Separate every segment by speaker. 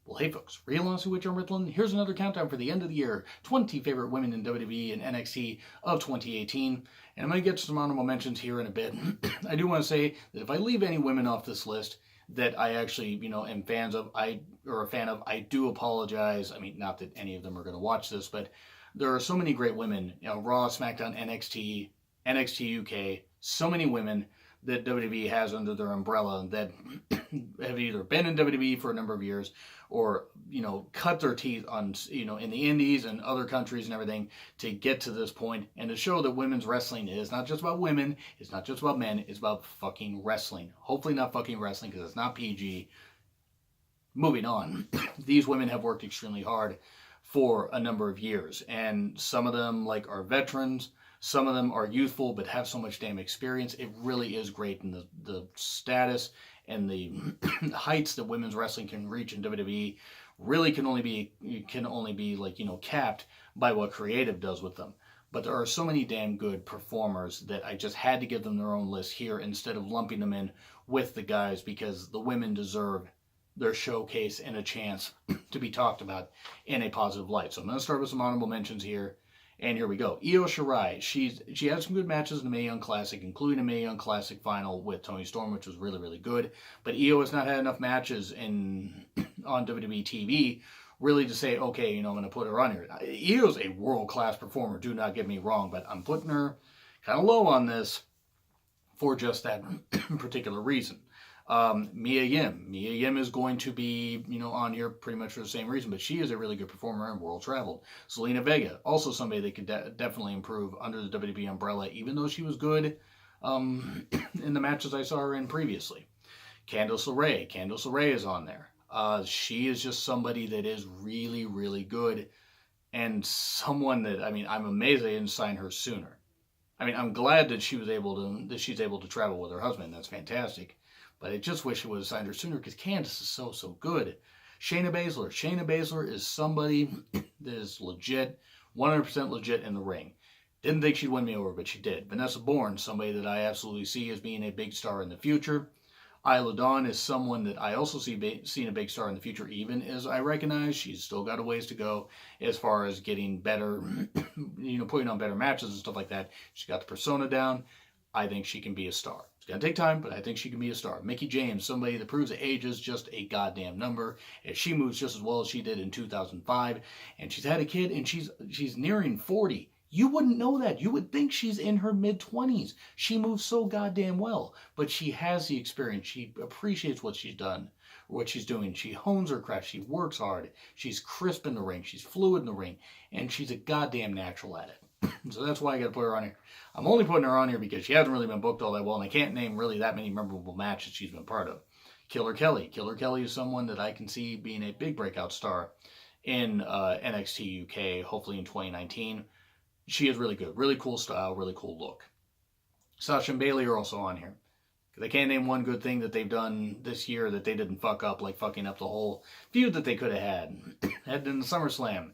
Speaker 1: Well, hey folks, real honestly with John Ritlin. Here's another countdown for the end of the year. 20 favorite women in WWE and NXT of 2018. And I'm going to get to some honorable mentions here in a bit. I do want to say that if I leave any women off this list that I actually, am fans of, a fan of, I do apologize. I mean, not that any of them are going to watch this, but there are so many great women, Raw, SmackDown, NXT, NXT UK, so many women that WWE has under their umbrella that have either been in WWE for a number of years or, cut their teeth on, in the indies and other countries and everything to get to this point and to show that women's wrestling is not just about women, it's not just about men, it's about fucking wrestling. Hopefully not fucking wrestling because it's not PG. Moving on, these women have worked extremely hard for a number of years, and some of them are veterans. Some of them are youthful but have so much damn experience. It really is great, and the status and the heights that women's wrestling can reach in WWE really can only be capped by what creative does with them. But there are so many damn good performers that I just had to give them their own list here instead of lumping them in with the guys, because the women deserve their showcase and a chance to be talked about in a positive light. So I'm going to start with some honorable mentions here. And here we go. Io Shirai. She had some good matches in the Mae Young Classic, including a Mae Young Classic final with Toni Storm, which was really, really good. But Io has not had enough matches on WWE TV really to say, okay, I'm going to put her on here. Io's a world-class performer, do not get me wrong, but I'm putting her kind of low on this for just that particular reason. Mia Yim. Mia Yim is going to be, on here pretty much for the same reason, but she is a really good performer and world traveled. Zelina Vega, also somebody that could definitely improve under the WWE umbrella, even though she was good in the matches I saw her in previously. Candice LeRae. Candice LeRae is on there. She is just somebody that is really, really good, and someone that, I'm amazed they didn't sign her sooner. I'm glad that she's able to travel with her husband. That's fantastic. But I just wish it would have signed her sooner because Candice is so good. Shayna Baszler. Shayna Baszler is somebody that is legit, 100% legit in the ring. Didn't think she'd win me over, but she did. Vanessa Bourne, somebody that I absolutely see as being a big star in the future. Isla Dawn is someone that I also seeing a big star in the future, even as I recognize she's still got a ways to go as far as getting better, putting on better matches and stuff like that. She's got the persona down. I think she can be a star. It's going to take time, but I think she can be a star. Mickie James, somebody that proves that age is just a goddamn number. And she moves just as well as she did in 2005. And she's had a kid, and she's nearing 40. You wouldn't know that. You would think she's in her mid-20s. She moves so goddamn well. But she has the experience. She appreciates what she's done, what she's doing. She hones her craft. She works hard. She's crisp in the ring. She's fluid in the ring. And she's a goddamn natural at it. So that's why I got to put her on here. I'm only putting her on here because she hasn't really been booked all that well, and I can't name really that many memorable matches she's been part of. Killer Kelly. Killer Kelly is someone that I can see being a big breakout star in NXT UK, hopefully in 2019. She is really good. Really cool style, really cool look. Sasha and Bayley are also on here. Because I can't name one good thing that they've done this year that they didn't fuck up, like fucking up the whole feud that they could have had. Had in the SummerSlam.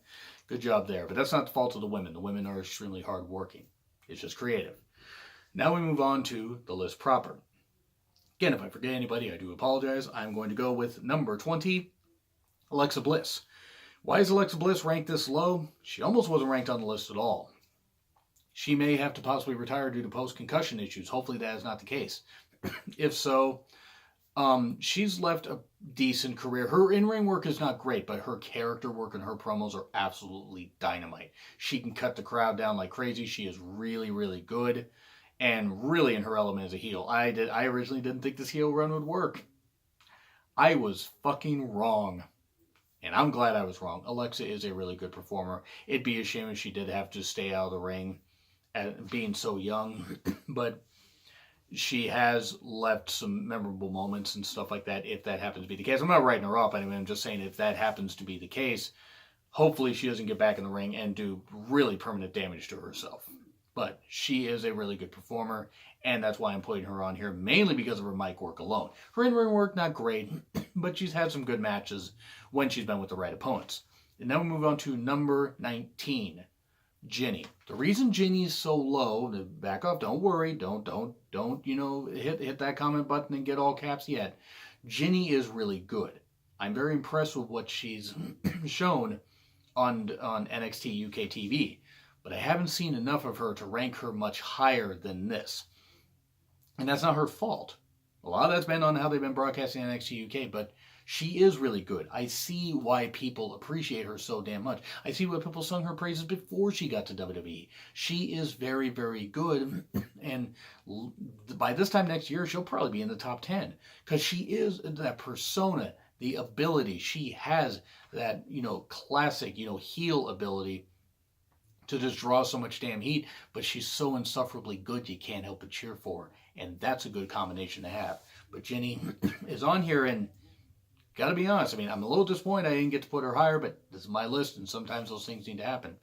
Speaker 1: Good job there. But that's not the fault of the women. The women are extremely hardworking. It's just creative. Now we move on to the list proper. Again, if I forget anybody, I do apologize. I'm going to go with number 20, Alexa Bliss. Why is Alexa Bliss ranked this low? She almost wasn't ranked on the list at all. She may have to possibly retire due to post-concussion issues. Hopefully that is not the case. If so, she's left a decent career. Her in-ring work is not great, but her character work and her promos are absolutely dynamite. She can cut the crowd down like crazy. She is really, really good and really in her element as a heel. I originally didn't think this heel run would work. I was fucking wrong. And I'm glad I was wrong. Alexa is a really good performer. It'd be a shame if she did have to stay out of the ring being so young. But she has left some memorable moments and stuff like that, if that happens to be the case. I'm not writing her off anyway. I'm just saying if that happens to be the case, hopefully she doesn't get back in the ring and do really permanent damage to herself. But she is a really good performer, and that's why I'm putting her on here, mainly because of her mic work alone. Her in-ring work, not great, but she's had some good matches when she's been with the right opponents. And now we move on to number 19. Jinny. The reason Jinny is so low, to back off, don't worry, don't, hit that comment button and get all caps yet. Jinny is really good. I'm very impressed with what she's shown on NXT UK TV, but I haven't seen enough of her to rank her much higher than this. And that's not her fault. A lot of that's been on how they've been broadcasting NXT UK, but she is really good. I see why people appreciate her so damn much. I see why people sung her praises before she got to WWE. She is very, very good, and by this time next year, she'll probably be in the top 10, because she is that persona, the ability. She has that, classic, heel ability to just draw so much damn heat, but she's so insufferably good you can't help but cheer for her. And that's a good combination to have. But Jenny is on here, and gotta be honest, I'm a little disappointed I didn't get to put her higher, but this is my list, and sometimes those things need to happen.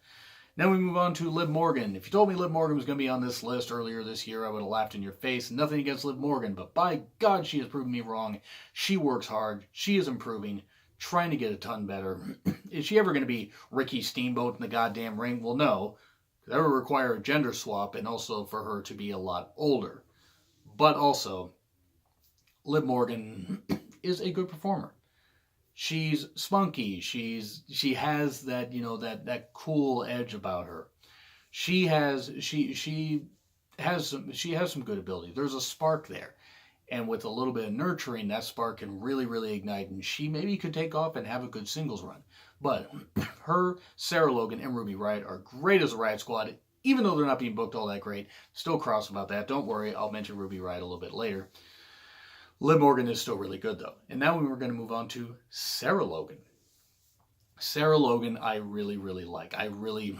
Speaker 1: Now we move on to Liv Morgan. If you told me Liv Morgan was going to be on this list earlier this year, I would have laughed in your face. Nothing against Liv Morgan, but by God, she has proven me wrong. She works hard. She is improving, trying to get a ton better. Is she ever going to be Ricky Steamboat in the goddamn ring? Well, no. That would require a gender swap, and also for her to be a lot older. But also, Liv Morgan is a good performer. She's spunky. She has that, that cool edge about her. She has some good ability. There's a spark there. And with a little bit of nurturing, that spark can really, really ignite. And she maybe could take off and have a good singles run. But her, Sarah Logan, and Ruby Riott are great as a Riott Squad. Even though they're not being booked all that great. Still cross about that. Don't worry, I'll mention Ruby Riott a little bit later. Liv Morgan is still really good, though. And now we're going to move on to Sarah Logan. Sarah Logan, I really, really like. I really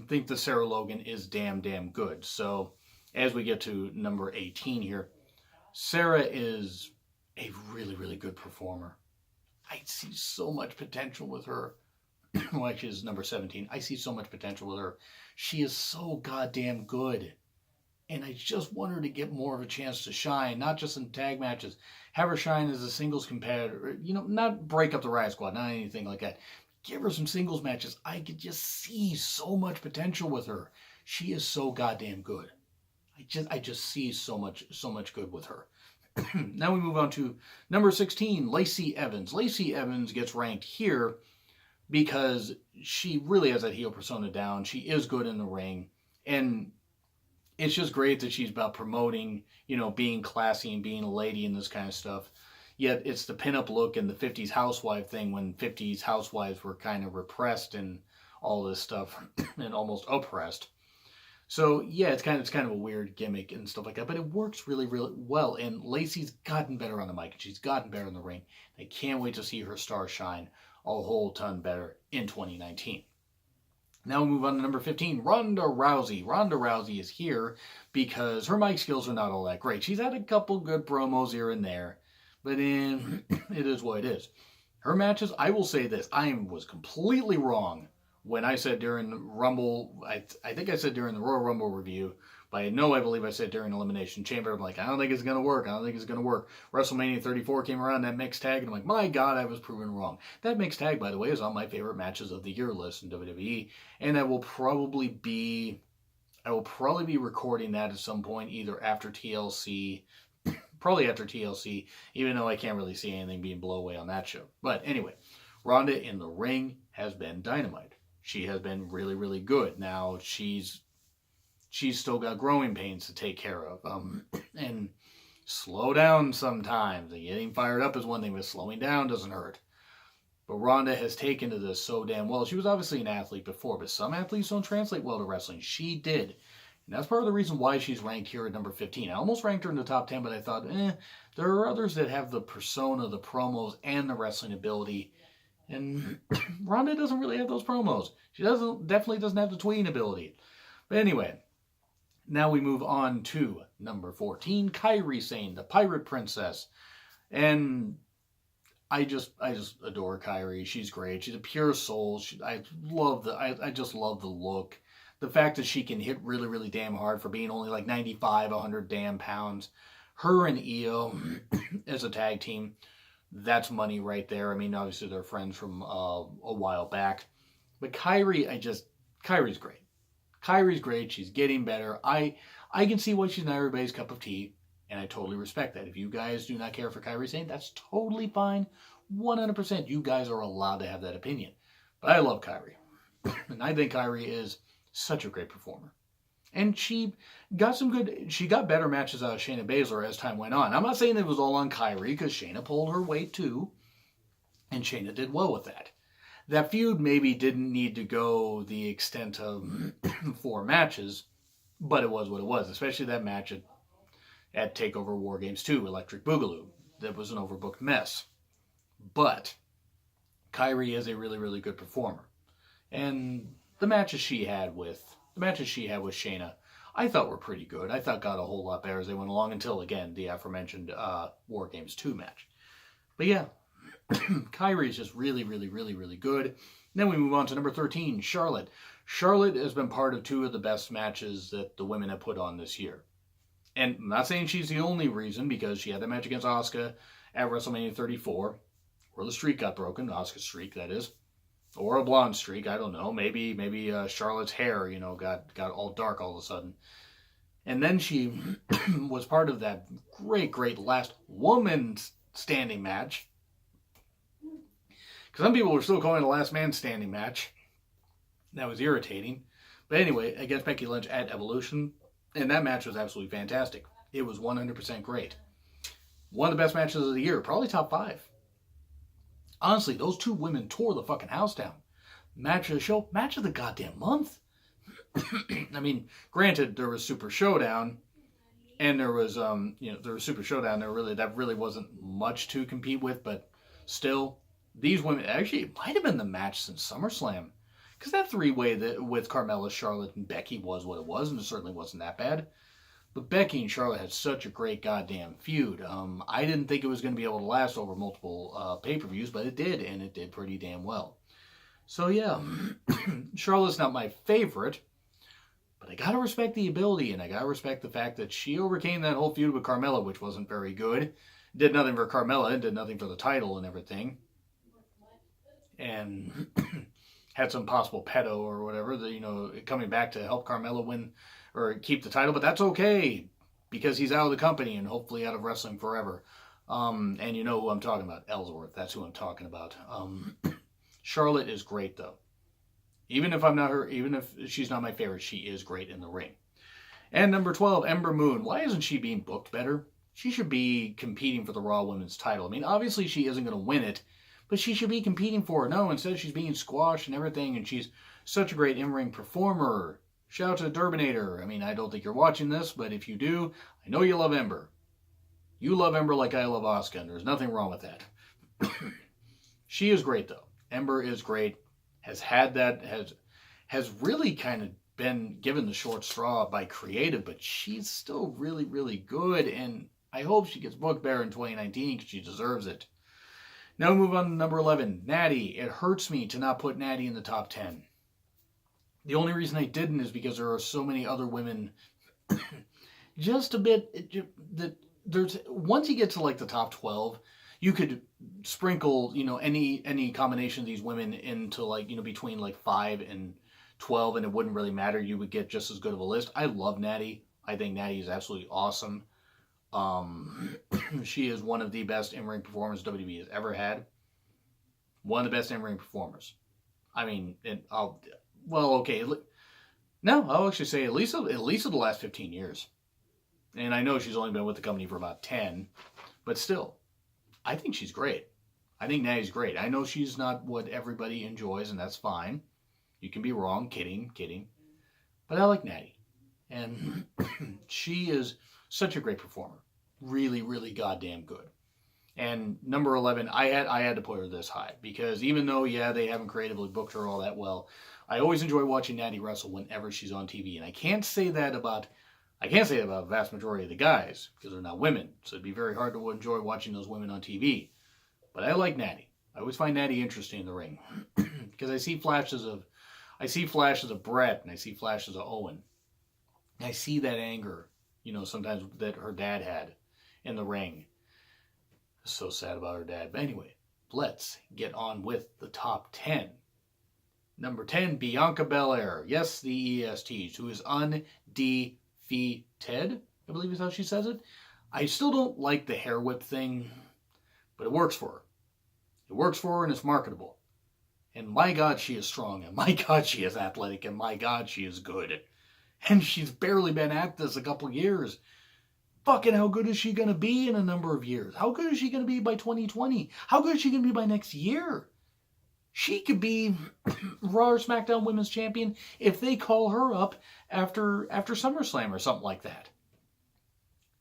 Speaker 1: think that Sarah Logan is damn, damn good. So, as we get to number 18 here, Sarah is a really, really good performer. I see so much potential with her. Well, actually, it's number 17. I see so much potential with her. She is so goddamn good. And I just want her to get more of a chance to shine, not just in tag matches. Have her shine as a singles competitor. Not break up the Riott Squad, not anything like that. Give her some singles matches. I could just see so much potential with her. She is so goddamn good. I just see so much good with her. Now we move on to number 16, Lacey Evans. Lacey Evans gets ranked here because she really has that heel persona down. She is good in the ring. And it's just great that she's about promoting, being classy and being a lady and this kind of stuff. Yet it's the pinup look and the 50s housewife thing, when 50s housewives were kind of repressed and all this stuff and almost oppressed. So yeah, it's kind of a weird gimmick and stuff like that, but it works really, really well. And Lacey's gotten better on the mic, and she's gotten better in the ring. I can't wait to see her star shine a whole ton better in 2019. Now we move on to number 15, Ronda Rousey. Ronda Rousey is here because her mic skills are not all that great. She's had a couple good promos here and there, but it is what it is. Her matches, I will say this, I was completely wrong when I said during the Rumble, I think I said during the Royal Rumble review, but I believe I said during Elimination Chamber, I'm like, I don't think it's going to work. WrestleMania 34 came around, that mixed tag, and I'm like, my God, I was proven wrong. That mixed tag, by the way, is on my favorite matches of the year list in WWE, and I will probably be recording that at some point, either after TLC, probably after TLC, even though I can't really see anything being blown away on that show. But anyway, Ronda in the ring has been dynamite. She has been really, really good. Now, she's still got growing pains to take care of. And slow down sometimes. Getting fired up is one thing, but slowing down doesn't hurt. But Ronda has taken to this so damn well. She was obviously an athlete before, but some athletes don't translate well to wrestling. She did. And that's part of the reason why she's ranked here at number 15. I almost ranked her in the top 10, but I thought, there are others that have the persona, the promos, and the wrestling ability. And Ronda doesn't really have those promos. She definitely doesn't have the tween ability. But anyway, now we move on to number 14, Kairi Sane, the Pirate Princess. And I just adore Kairi. She's great. She's a pure soul. I just love the look. The fact that she can hit really, really damn hard for being only like 95, 100 damn pounds. Her and Io as a tag team, that's money right there. Obviously they're friends from a while back. But Kairi's great. Kairi's great. She's getting better. I can see why she's not everybody's cup of tea, and I totally respect that. If you guys do not care for Kairi Sane, that's totally fine. 100%, you guys are allowed to have that opinion. But I love Kyrie. And I think Kyrie is such a great performer. And she got better matches out of Shayna Baszler as time went on. I'm not saying it was all on Kyrie, because Shayna pulled her weight too. And Shayna did well with that. That feud maybe didn't need to go the extent of 4 matches, but it was what it was, especially that match at TakeOver War Games 2, Electric Boogaloo. That was an overbooked mess. But Kyrie is a really, really good performer. And the matches she had with Shayna, I thought were pretty good. I thought got a whole lot better as they went along until, again, the aforementioned War Games 2 match. But yeah, Kyrie is just really, really, really, really good. And then we move on to number 13, Charlotte. Charlotte has been part of 2 of the best matches that the women have put on this year. And I'm not saying she's the only reason, because she had that match against Asuka at WrestleMania 34, where the streak got broken, Asuka's streak, that is. Or a blonde streak, I don't know. Maybe Charlotte's hair, got all dark all of a sudden. And then she was part of that great last woman standing match. Because some people were still calling it a last man standing match. That was irritating. But anyway, against Becky Lynch at Evolution. And that match was absolutely fantastic. It was 100% great. One of the best matches of the year. Probably top 5. Honestly, those 2 women tore the fucking house down. Match of the show. Match of the goddamn month. I mean, granted, there was Super Showdown. And there was, there was Super Showdown. That really wasn't much to compete with. But still, these women, actually, it might have been the match since SummerSlam. Because that 3-way with Carmella, Charlotte, and Becky was what it was, and it certainly wasn't that bad. But Becky and Charlotte had such a great goddamn feud. I didn't think it was going to be able to last over multiple pay-per-views, but it did, and it did pretty damn well. So yeah, Charlotte's not my favorite, but I gotta respect the ability, and I gotta respect the fact that she overcame that whole feud with Carmella, which wasn't very good. Did nothing for Carmella, did nothing for the title and everything. And had some possible pedo or whatever, coming back to help Carmella win or keep the title, but that's okay, because he's out of the company and hopefully out of wrestling forever. And you know who I'm talking about, Ellsworth. That's who I'm talking about. Charlotte is great though. Even if she's not my favorite, she is great in the ring. And number 12, Ember Moon. Why isn't she being booked better? She should be competing for the Raw Women's title. I mean, obviously she isn't going to win it, but she should be competing for it. No, instead she's being squashed and everything, and she's such a great in-ring performer. Shout out to Durbinator. I mean, I don't think you're watching this, but if you do, I know you love Ember. You love Ember like I love Asuka, and there's nothing wrong with that. She is great, though. Ember is great. Has really kind of been given the short straw by creative, but she's still really, really good, and I hope she gets booked better in 2019 because she deserves it. Now we move on to number 11, Natty. It hurts me to not put Natty in the top 10. The only reason I didn't is because there are so many other women just a bit that there's, once you get to like the top 12, you could sprinkle, any combination of these women into like, between like 5 and 12, and it wouldn't really matter. You would get just as good of a list. I love Natty. I think Natty is absolutely awesome. She is one of the best in-ring performers WWE has ever had. One of the best in-ring performers. I mean, I'll actually say at least of the last 15 years. And I know she's only been with the company for about 10, but still, I think she's great. I think Natty's great. I know she's not what everybody enjoys, and that's fine. You can be wrong. Kidding. But I like Natty. And she is such a great performer. Really, really goddamn good. And number 11, I had to put her this high. Because even though, they haven't creatively booked her all that well, I always enjoy watching Natty wrestle whenever she's on TV. And I can't say that about a vast majority of the guys, because they're not women. So it'd be very hard to enjoy watching those women on TV. But I like Natty. I always find Natty interesting in the ring. Because I see flashes of Brett, and I see flashes of Owen. And I see that anger, sometimes that her dad had in the ring. So sad about her dad. But anyway, let's get on with the top 10. Number 10, Bianca Belair. Yes, the ESTs, who is undefeated, I believe is how she says it. I still don't like the hair whip thing, but it works for her. It works for her and it's marketable. And my God, she is strong. And my God, she is athletic. And my God, she is good. And she's barely been at this a couple years. Fucking how good is she going to be in a number of years? How good is she going to be by 2020? How good is she going to be by next year? She could be Raw or SmackDown Women's Champion if they call her up after SummerSlam or something like that.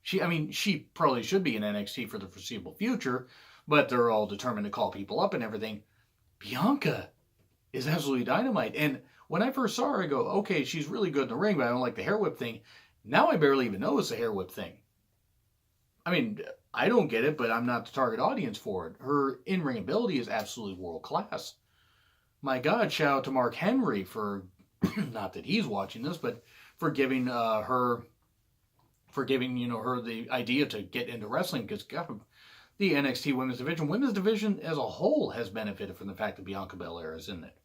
Speaker 1: She probably should be in NXT for the foreseeable future, but they're all determined to call people up and everything. Bianca is absolutely dynamite. And when I first saw her, I go, okay, she's really good in the ring, but I don't like the hair whip thing. Now I barely even notice the hair whip thing. I mean, I don't get it, but I'm not the target audience for it. Her in-ring ability is absolutely world class. My God, shout out to Mark Henry for, not that he's watching this, but for giving her the idea to get into wrestling, because God, the NXT women's division as a whole has benefited from the fact that Bianca Belair is in it.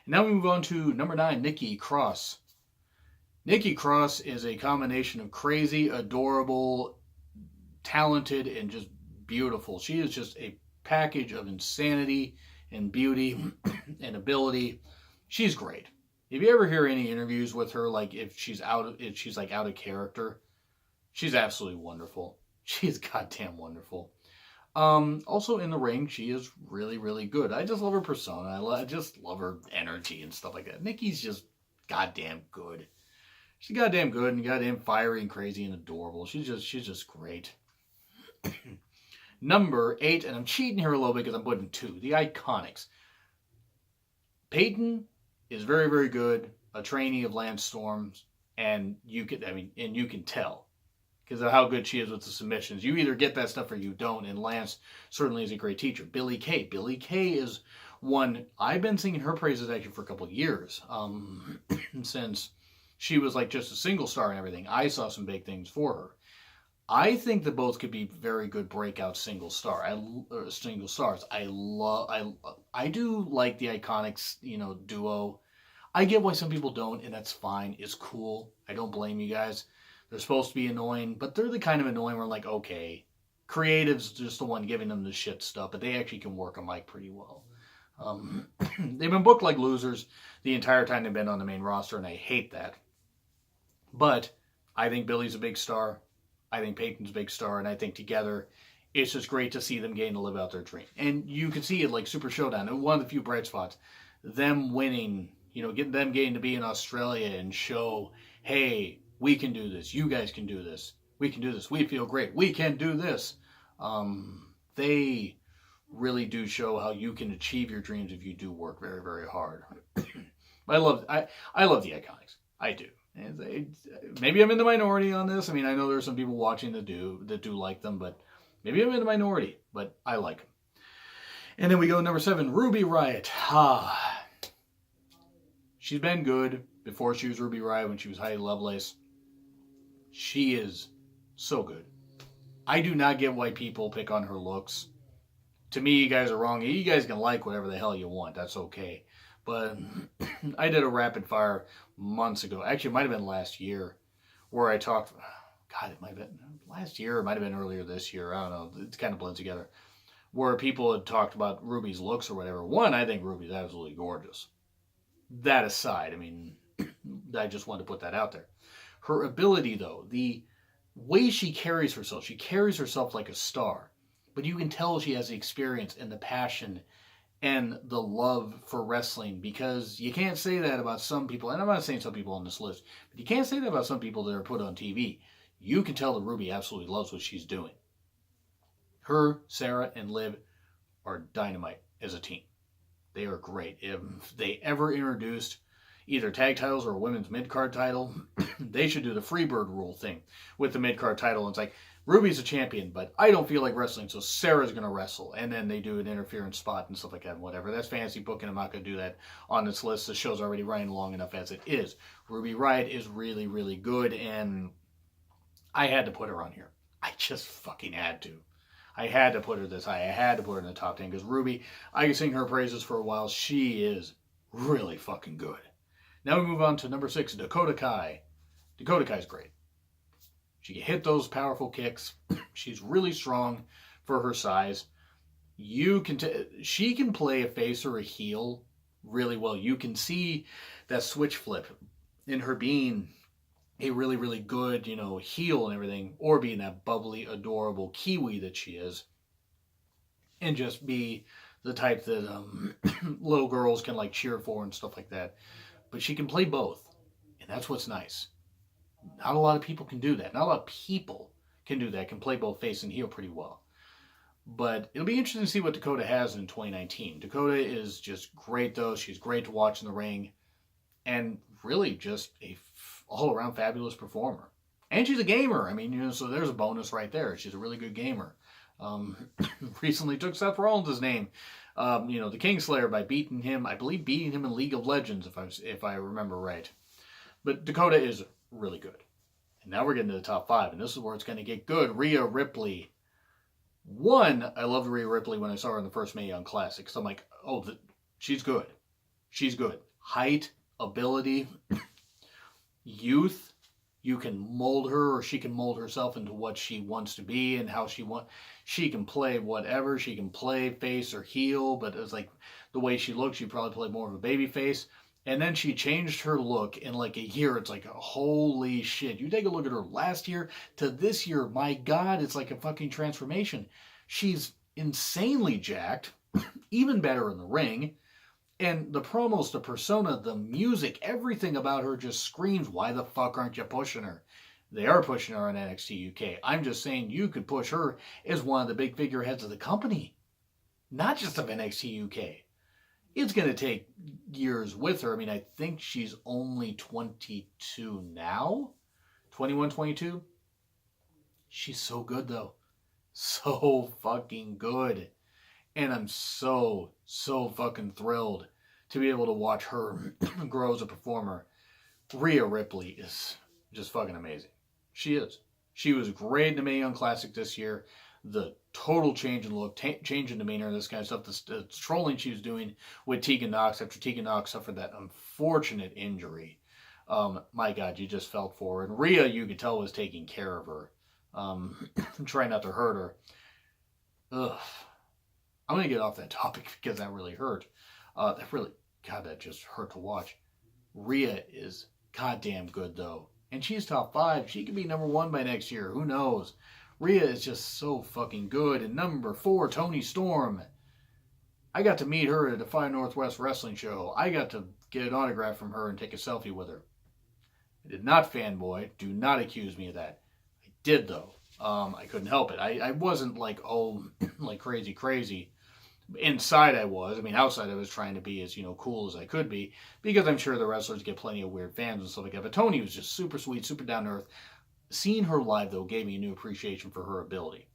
Speaker 1: And now we move on to number 9, Nikki Cross. Nikki Cross is a combination of crazy, adorable, talented, and just beautiful. She is just a package of insanity and beauty and ability. She's great. If you ever hear any interviews with her, like if she's out of character, she's absolutely wonderful. She's goddamn wonderful. Also in the ring, she is really, really good. I just love her persona. I just love her energy and stuff like that. Nikki's just goddamn good. She's goddamn good and goddamn fiery and crazy and adorable. She's just great. Number 8, and I'm cheating here a little bit because I'm putting 2. The Iconics. Peyton is very, very good. A trainee of Lance Storm's, and you can tell because of how good she is with the submissions. You either get that stuff or you don't, and Lance certainly is a great teacher. Billie Kay. Billie Kay is one, I've been singing her praises actually for a couple of years, since she was like just a single star and everything. I saw some big things for her. I think that both could be very good breakout single stars. I do like the Iconics, duo. I get why some people don't, and that's fine. It's cool. I don't blame you guys. They're supposed to be annoying, but they're the kind of annoying where I'm like, okay, creative's just the one giving them the shit stuff, but they actually can work a mic pretty well. They've been booked like losers the entire time they've been on the main roster, and I hate that. But I think Billie's a big star. I think Peyton's a big star, and I think together it's just great to see them getting to live out their dream. And you can see it like Super Showdown, one of the few bright spots. Them winning, getting to be in Australia and show, hey, we can do this. You guys can do this. We can do this. We feel great. We can do this. They really do show how you can achieve your dreams if you do work very, very hard. I love the Iconics. I do. Maybe I'm in the minority on this. I mean, I know there are some people watching that do like them, but maybe I'm in the minority, but I like them. And then we go to number 7, Ruby Riott. She's been good before she was Ruby Riott when she was Heidi Lovelace. She is so good. I do not get why people pick on her looks. To me, you guys are wrong. You guys can like whatever the hell you want. That's okay. But I did a rapid fire months ago. Actually, it might have been last year where I talked. God, it might have been last year. It might have been earlier this year. I don't know. It kind of blends together. Where people had talked about Ruby's looks or whatever. One, I think Ruby's absolutely gorgeous. That aside, I mean, I just wanted to put that out there. Her ability, though, the way she carries herself like a star. But you can tell she has the experience and the passion and the love for wrestling, because you can't say that about some people, and I'm not saying some people on this list, but you can't say that about some people that are put on TV. You can tell that Ruby absolutely loves what she's doing. Her, Sarah, and Liv are dynamite as a team. They are great. If they ever introduced either tag titles or a women's mid-card title, they should do the Freebird rule thing with the mid-card title. It's like, Ruby's a champion, but I don't feel like wrestling, so Sarah's going to wrestle. And then they do an interference spot and stuff like that and whatever. That's fancy booking. I'm not going to do that on this list. The show's already running long enough as it is. Ruby Riott is really, really good, and I had to put her on here. I just fucking had to. I had to put her this high. I had to put her in the top 10 because Ruby, I can sing her praises for a while. She is really fucking good. Now we move on to number 6, Dakota Kai. Dakota Kai's great. She can hit those powerful kicks. She's really strong for her size. she can play a face or a heel really well. You can see that switch flip in her being a really, really good, heel and everything, or being that bubbly, adorable Kiwi that she is, and just be the type that little girls can like cheer for and stuff like that. But she can play both, and that's what's nice. Not a lot of people can do that. Not a lot of people can do that, can play both face and heel pretty well. But it'll be interesting to see what Dakota has in 2019. Dakota is just great, though. She's great to watch in the ring. And really just a all-around fabulous performer. And she's a gamer. I mean, so there's a bonus right there. She's a really good gamer. Recently took Seth Rollins' name, the Kingslayer, by beating him in League of Legends, if I remember right. But Dakota is really good. And now we're getting to the top 5, and this is where it's going to get good. Rhea Ripley. I loved Rhea Ripley when I saw her in the first Mae Young Classic, because I'm like, she's good. She's good. Height, ability, youth. You can mold her, or she can mold herself into what she wants to be and how she can play whatever. She can play face or heel, but it's like the way she looks, she'd probably play more of a baby face. And then she changed her look in like a year. It's like, holy shit. You take a look at her last year to this year. My God, it's like a fucking transformation. She's insanely jacked, even better in the ring. And the promos, the persona, the music, everything about her just screams, why the fuck aren't you pushing her? They are pushing her on NXT UK. I'm just saying you could push her as one of the big figureheads of the company. Not just of NXT UK. It's going to take years with her. I mean, I think she's only 22 now. 21, 22. She's so good, though. So fucking good. And I'm so fucking thrilled to be able to watch her grow as a performer. Rhea Ripley is just fucking amazing. She is. She was great in the Mae Young Classic this year. The total change in look, change in demeanor, this kind of stuff. The trolling she was doing with Tegan Nox after Tegan Nox suffered that unfortunate injury. My God, you just felt for her. And Rhea, you could tell, was taking care of her. Trying not to hurt her. Ugh. I'm going to get off that topic because that really hurt. That just hurt to watch. Rhea is goddamn good, though. And she's top 5. She could be number 1 by next year. Who knows? Rhea is just so fucking good. And number 4, Toni Storm. I got to meet her at a Defy Northwest wrestling show. I got to get an autograph from her and take a selfie with her. I did not fanboy. Do not accuse me of that. I did, though. I couldn't help it. I wasn't like, like crazy. Inside I was. I mean, outside I was trying to be as, cool as I could be, because I'm sure the wrestlers get plenty of weird fans and stuff like that. But Toni was just super sweet, super down to earth. Seeing her live, though, gave me a new appreciation for her ability.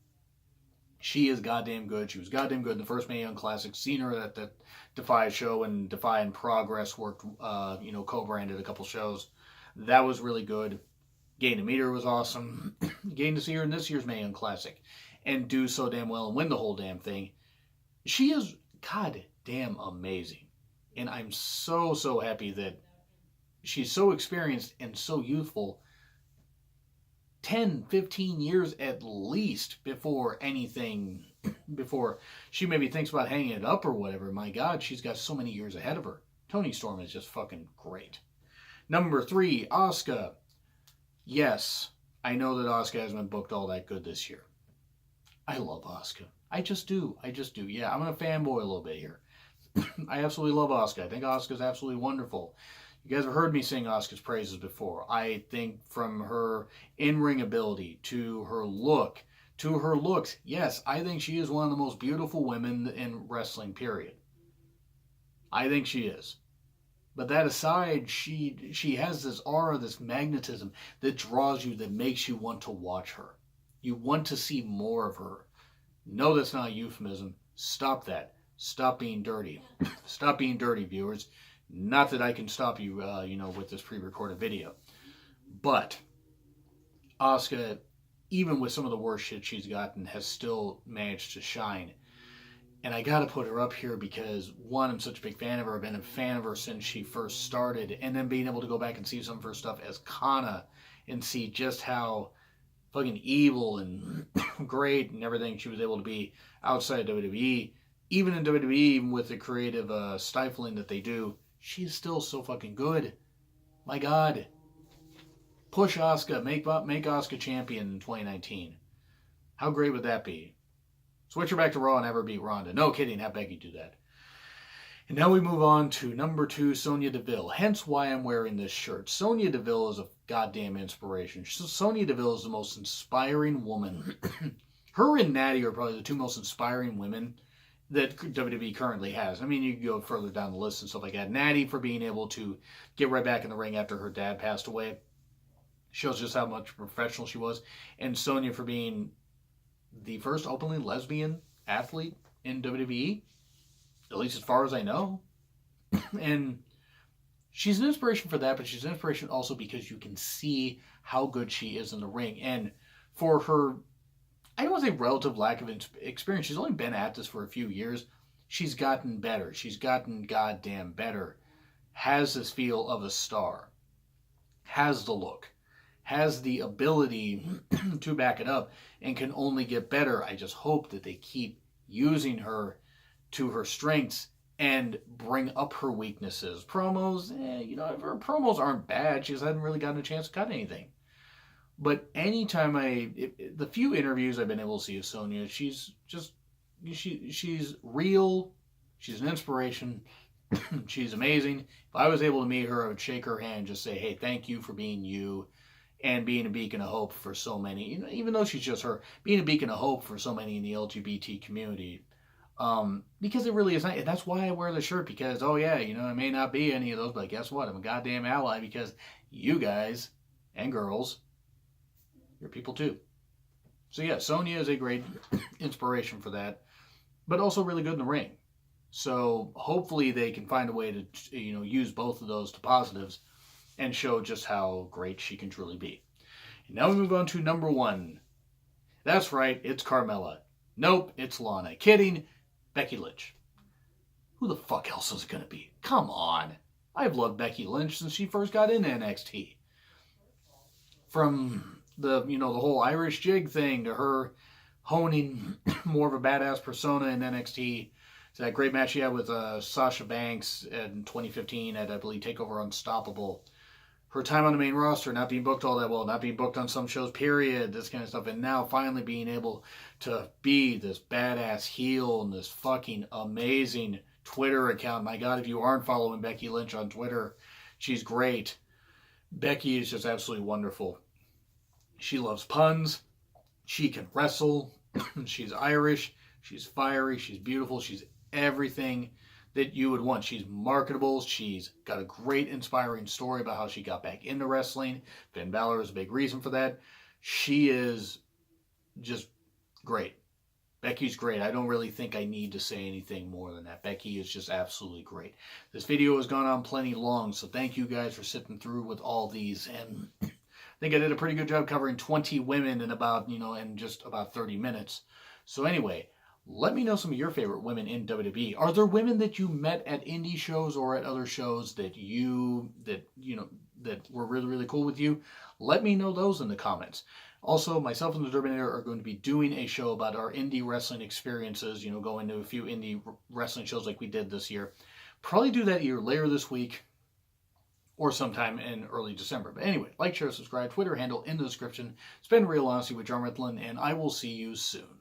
Speaker 1: She is goddamn good. She was goddamn good in the first Mae Young Classic. Seen her at that Defy show, and Defy in Progress worked, co-branded a couple shows. That was really good. Getting to meet her was awesome. Getting to see her in this year's Mae Young Classic and do so damn well and win the whole damn thing. She is goddamn amazing. And I'm so happy that she's so experienced and so youthful. 10, 15 years at least before she maybe thinks about hanging it up or whatever. My God, she's got so many years ahead of her. Toni Storm is just fucking great. Number 3, Asuka. Yes, I know that Asuka hasn't been booked all that good this year. I love Asuka. I just do. Yeah, I'm going to fanboy a little bit here. I absolutely love Asuka. I think Asuka's absolutely wonderful. You guys have heard me sing Asuka's praises before. I think from her in-ring ability to her look, to her looks, yes, I think she is one of the most beautiful women in wrestling, period. I think she is. But that aside, she has this aura, this magnetism that draws you, that makes you want to watch her. You want to see more of her. No, that's not a euphemism. Stop that. Stop being dirty. Stop being dirty, viewers. Not that I can stop you, with this pre-recorded video. But Asuka, even with some of the worst shit she's gotten, has still managed to shine. And I gotta put her up here because, one, I'm such a big fan of her. I've been a fan of her since she first started. And then being able to go back and see some of her stuff as Kana and see just how fucking evil and great and everything she was able to be outside WWE, even in WWE, even with the creative stifling that they do, she's still so fucking good. My God. Push Asuka. Make Asuka champion in 2019. How great would that be? Switch her back to Raw and have her beat Ronda. No kidding, have Becky do that. And now we move on to number 2, Sonya Deville. Hence why I'm wearing this shirt. Sonya Deville is a goddamn inspiration. Sonya Deville is the most inspiring woman. Her and Natty are probably the 2 most inspiring women that WWE currently has. I mean, you can go further down the list and stuff like that. Natty for being able to get right back in the ring after her dad passed away. Shows just how much professional she was. And Sonya for being the first openly lesbian athlete in WWE, at least as far as I know. And she's an inspiration for that, but she's an inspiration also because you can see how good she is in the ring. And for her, I don't want to say relative lack of experience, she's only been at this for a few years. She's gotten better. She's gotten goddamn better. Has this feel of a star. Has the look. Has the ability to back it up and can only get better. I just hope that they keep using her to her strengths and bring up her weaknesses. Promos, her promos aren't bad. She just hasn't really gotten a chance to cut anything. But anytime the few interviews I've been able to see of Sonya, she's real. She's an inspiration. She's amazing. If I was able to meet her, I would shake her hand and just say, hey, thank you for being you. And being a beacon of hope for so many, even though she's just her, being a beacon of hope for so many in the LGBT community. Because it really is not, and that's why I wear the shirt, because, oh yeah, I may not be any of those, but guess what? I'm a goddamn ally because you guys and girls, you're people too. So yeah, Sonya is a great inspiration for that, but also really good in the ring. So hopefully they can find a way to, use both of those to positives and show just how great she can truly be. And now we move on to number 1. That's right, it's Carmella. Nope, it's Lana. Kidding, Becky Lynch. Who the fuck else is it going to be? Come on. I've loved Becky Lynch since she first got into NXT. From the whole Irish jig thing to her honing more of a badass persona in NXT. To that great match she had with Sasha Banks in 2015 at, I believe, TakeOver Unstoppable. Her time on the main roster, not being booked all that well, not being booked on some shows, period, this kind of stuff. And now finally being able to be this badass heel and this fucking amazing Twitter account. My God, if you aren't following Becky Lynch on Twitter, she's great. Becky is just absolutely wonderful. She loves puns. She can wrestle. She's Irish. She's fiery. She's beautiful. She's everything that you would want. She's marketable. She's got a great inspiring story about how she got back into wrestling. Finn Balor is a big reason for that. She is just great. Becky's great. I don't really think I need to say anything more than that. Becky is just absolutely great. This video has gone on plenty long, so thank you guys for sitting through with all these. And I think I did a pretty good job covering 20 women in about, in just about 30 minutes. So anyway, let me know some of your favorite women in WWE. Are there women that you met at indie shows or at other shows that were really, really cool with you? Let me know those in the comments. Also, myself and the Durbinator are going to be doing a show about our indie wrestling experiences, going to a few indie wrestling shows like we did this year. Probably do that either later this week or sometime in early December. But anyway, like, share, subscribe, Twitter handle in the description. Spend real honesty with John Ritlin, and I will see you soon.